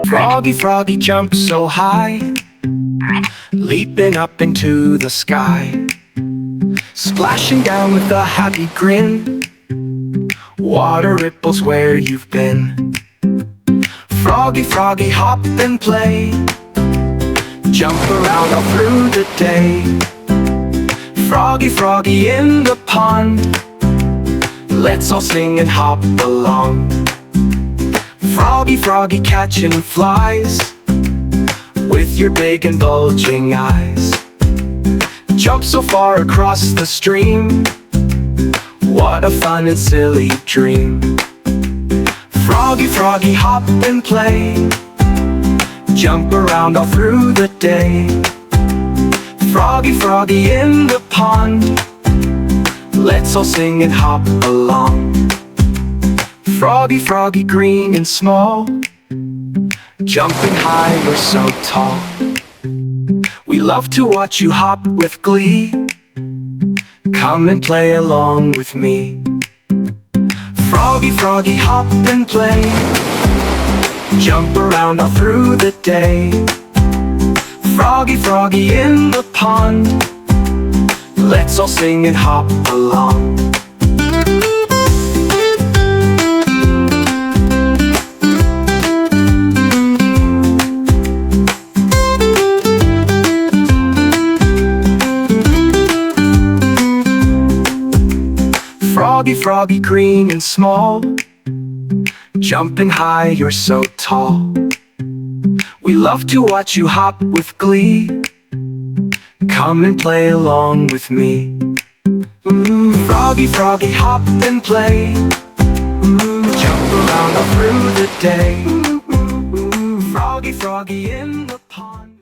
Froggy, Froggy jumps so high, leaping up into the sky, splashing down with a happy grin. Water ripples where you've been. Froggy, Froggy, hop and play, jump around all through the day. Froggy, Froggy in the pond, let's all sing and hop along. Froggy, Froggy catching flies with your big and bulging eyes. Jump so far across the stream, what a fun and silly dream. Froggy, Froggy, hop and play, jump around all through the day. Froggy, Froggy in the pond, let's all sing and hop along. Froggy, Froggy, green and small, jumping high, you're so tall. We love to watch you hop with glee, come and play along with me. Froggy, Froggy, hop and play, jump around all through the day. Froggy, Froggy in the pond, let's all sing and hop along. Froggy, Froggy, green and small, jumping high, you're so tall. We love to watch you hop with glee, come and play along with me. Froggy, Froggy, hop and play, jump around all through the day. Froggy, Froggy in the pond.